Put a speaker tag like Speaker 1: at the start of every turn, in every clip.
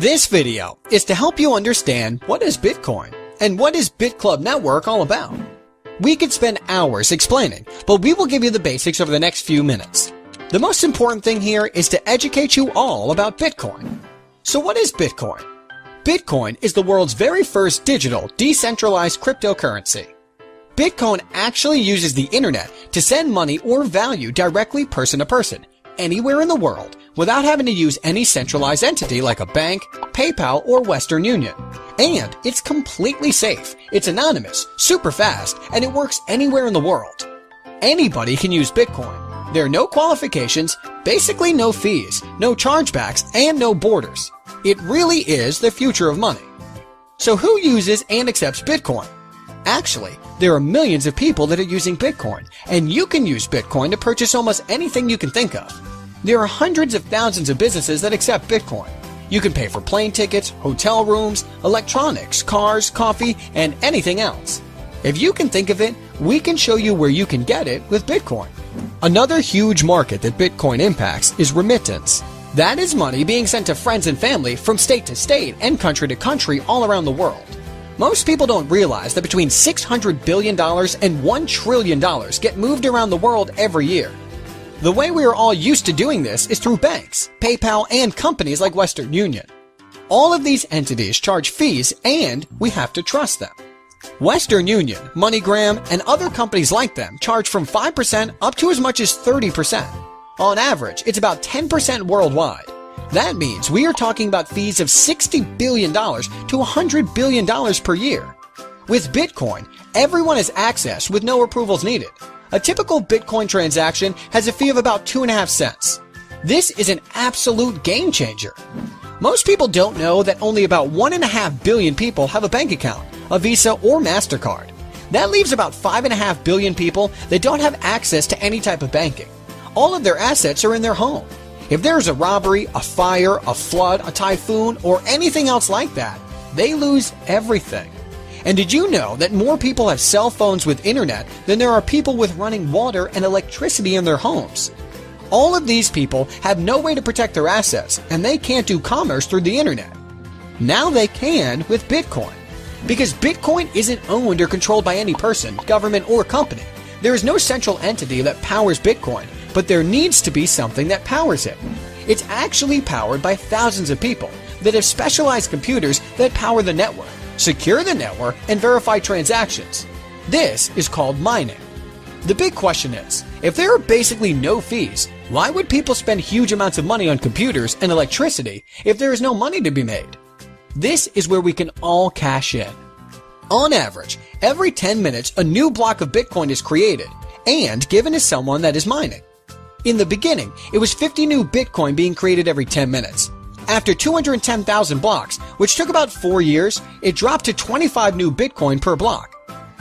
Speaker 1: This video is to help you understand what is Bitcoin and what is BitClub network all about. We could spend hours explaining, but we will give you the basics over the next few minutes. The most important thing here is to educate you all about Bitcoin. So what is Bitcoin? Bitcoin is the world's very first digital, decentralized cryptocurrency. Bitcoin actually uses the internet to send money or value directly person to person, anywhere in the world, without having to use any centralized entity like a bank, PayPal, or Western Union. And it's completely safe, it's anonymous, super fast, and it works anywhere in the world. Anybody can use Bitcoin. There are no qualifications, basically no fees, no chargebacks, and no borders. It really is the future of money. So who uses and accepts Bitcoin? Actually, there are millions of people that are using Bitcoin, and you can use Bitcoin to purchase almost anything you can think of. There are hundreds of thousands of businesses that accept Bitcoin. You can pay for plane tickets, hotel rooms, electronics, cars, coffee, and anything else. If you can think of it, we can show you where you can get it with Bitcoin. Another huge market that Bitcoin impacts is remittance. That is money being sent to friends and family from state to state and country to country all around the world. Most people don't realize that between $600 billion and $1 trillion get moved around the world every year. The way we are all used to doing this is through banks, PayPal, and companies like Western Union. All of these entities charge fees and we have to trust them. Western Union, MoneyGram, and other companies like them charge from 5% up to as much as 30%. On average, it's about 10% worldwide. That means we are talking about fees of $60 billion to $100 billion per year. With Bitcoin, everyone has access with no approvals needed. A typical Bitcoin transaction has a fee of about 2.5 cents. This is an absolute game changer. Most people don't know that only about 1.5 billion people have a bank account, a Visa or MasterCard. That leaves about 5.5 billion people that don't have access to any type of banking. All of their assets are in their home. If there is a robbery, a fire, a flood, a typhoon, or anything else like that, they lose everything. And did you know that more people have cell phones with internet than there are people with running water and electricity in their homes? All of these people have no way to protect their assets, and they can't do commerce through the internet. Now they can with Bitcoin. Because Bitcoin isn't owned or controlled by any person, government, or company. There is no central entity that powers Bitcoin, but there needs to be something that powers it. It's actually powered by thousands of people that have specialized computers that power the network, secure the network, and verify transactions. This is called mining. The big question is, if there are basically no fees, why would people spend huge amounts of money on computers and electricity if there is no money to be made? This is where we can all cash in. On average, every 10 minutes a new block of Bitcoin is created and given to someone that is mining. In the beginning, it was 50 new Bitcoin being created every 10 minutes. After 210,000 blocks, which took about 4 years, it dropped to 25 new Bitcoin per block.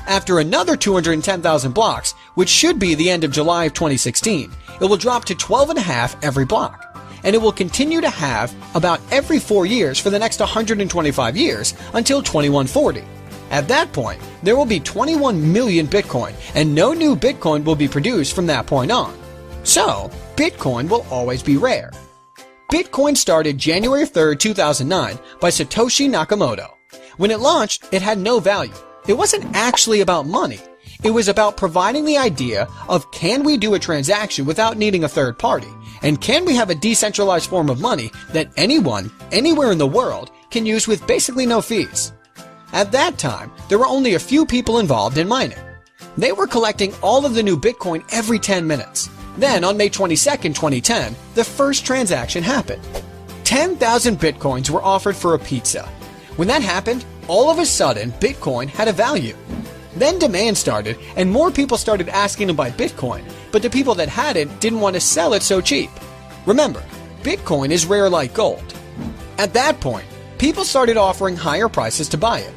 Speaker 1: After another 210,000 blocks, which should be the end of July of 2016, it will drop to 12.5 every block. And it will continue to have about every 4 years for the next 125 years until 2140. At that point, there will be 21 million Bitcoin, and no new Bitcoin will be produced from that point on. So, Bitcoin will always be rare. Bitcoin started January 3rd, 2009 by Satoshi Nakamoto. When it launched, it had no value. It wasn't actually about money. It was about providing the idea of can we do a transaction without needing a third party? And can we have a decentralized form of money that anyone, anywhere in the world, can use with basically no fees? At that time, there were only a few people involved in mining. They were collecting all of the new Bitcoin every 10 minutes. Then, on May 22nd, 2010, the first transaction happened. 10,000 Bitcoins were offered for a pizza. When that happened, all of a sudden, Bitcoin had a value. Then demand started, and more people started asking to buy Bitcoin, but the people that had it didn't want to sell it so cheap. Remember, Bitcoin is rare like gold. At that point, people started offering higher prices to buy it.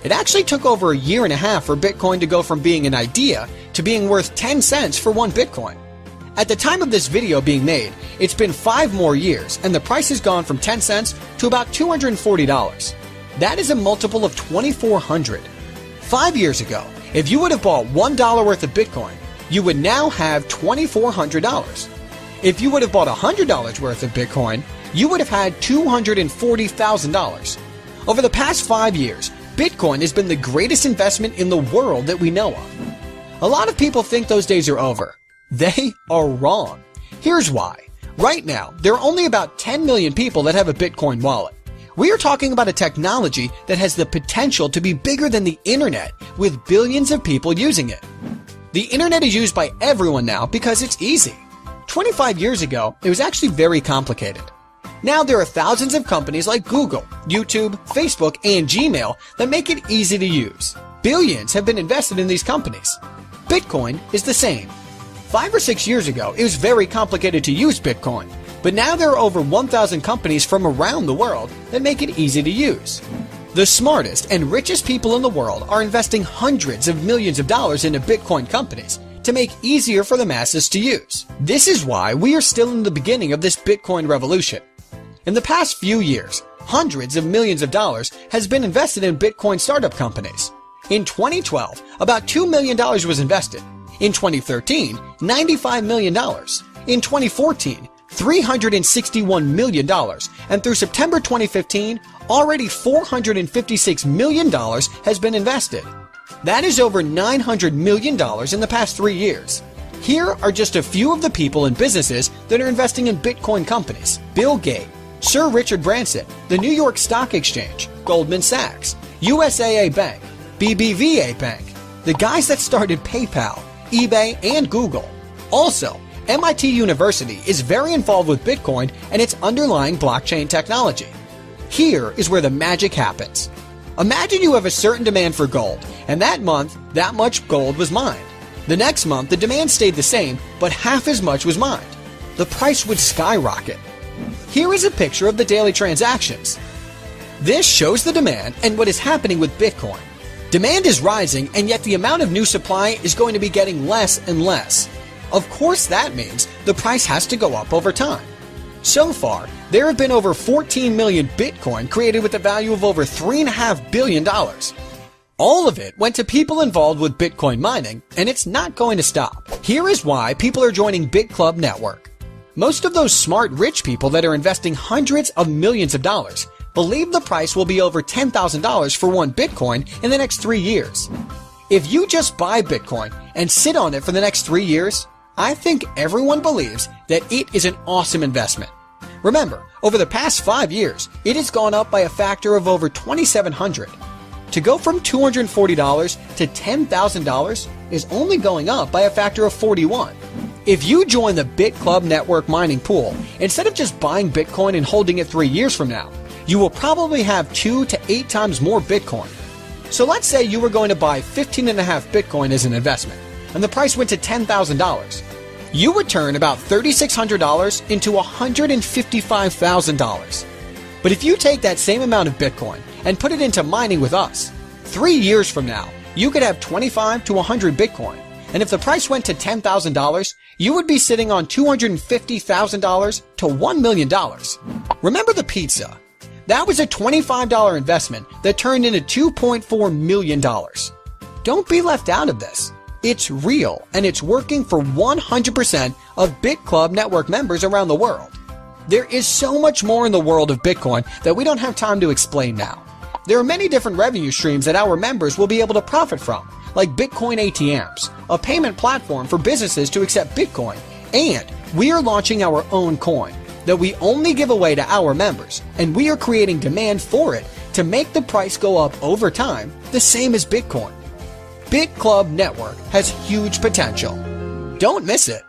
Speaker 1: It actually took over a year and a half for Bitcoin to go from being an idea to being worth 10 cents for one Bitcoin. At the time of this video being made, it's been 5 more years and the price has gone from 10 cents to about $240. That is a multiple of 2,400. 5 years ago, if you would have bought $1 worth of Bitcoin, you would now have $2,400. If you would have bought $100 worth of Bitcoin, you would have had $240,000. Over the past 5 years, Bitcoin has been the greatest investment in the world that we know of. A lot of people think those days are over. They are wrong. Here's why. Right now, there are only about 10 million people that have a Bitcoin wallet. We are talking about a technology that has the potential to be bigger than the internet, with billions of people using it. The internet is used by everyone now because it's easy. 25 years ago, it was actually very complicated. Now there are thousands of companies like Google, YouTube, Facebook, and Gmail that make it easy to use. Billions have been invested in these companies. Bitcoin is the same. 5 or 6 years ago, it was very complicated to use Bitcoin, but now there are over 1,000 companies from around the world that make it easy to use. The smartest and richest people in the world are investing hundreds of millions of dollars into Bitcoin companies to make easier for the masses to use. This is why we are still in the beginning of this Bitcoin revolution. In the past few years, hundreds of millions of dollars has been invested in Bitcoin startup companies. In 2012, about $2 million was invested. In 2013, $95 million. In 2014, $361 million. And through September 2015, already $456 million has been invested. That is over $900 million in the past 3 years. Here are just a few of the people and businesses that are investing in Bitcoin companies. Bill Gates, Sir Richard Branson, the New York Stock Exchange, Goldman Sachs, USAA Bank, BBVA Bank, the guys that started PayPal, eBay, and Google. Also, MIT University is very involved with Bitcoin and its underlying blockchain technology. Here is where the magic happens. Imagine you have a certain demand for gold, and that month, that much gold was mined. The next month, the demand stayed the same, but half as much was mined. The price would skyrocket. Here is a picture of the daily transactions. This shows the demand and what is happening with Bitcoin. Demand is rising, and yet the amount of new supply is going to be getting less and less. Of course, that means the price has to go up over time. So far, there have been over 14 million Bitcoin created with a value of over $3.5 billion. All of it went to people involved with Bitcoin mining, and it's not going to stop. Here is why people are joining BitClub network. Most of those smart rich people that are investing hundreds of millions of dollars believe the price will be over $10,000 for one Bitcoin in the next 3 years. If you just buy Bitcoin and sit on it for the next 3 years, I think everyone believes that it is an awesome investment. Remember, over the past 5 years, it has gone up by a factor of over 2,700. To go from $240 to $10,000 is only going up by a factor of 41. If you join the BitClub network mining pool, instead of just buying Bitcoin and holding it 3 years from now, you will probably have 2 to 8 times more Bitcoin. So let's say you were going to buy 15.5 Bitcoin as an investment, and the price went to $10,000. You would turn about $3,600 into $155,000. But if you take that same amount of Bitcoin and put it into mining with us, 3 years from now, you could have 25 to 100 Bitcoin. And if the price went to $10,000, you would be sitting on $250,000 to $1 million. Remember the pizza? That was a $25 investment that turned into $2.4 million. Don't be left out of this. It's real, and it's working for 100% of BitClub network members around the world. There is so much more in the world of Bitcoin that we don't have time to explain now. There are many different revenue streams that our members will be able to profit from, like Bitcoin ATMs, a payment platform for businesses to accept Bitcoin, and we are launching our own coin that we only give away to our members, and we are creating demand for it to make the price go up over time, the same as Bitcoin. BitClub Network has huge potential. Don't miss it.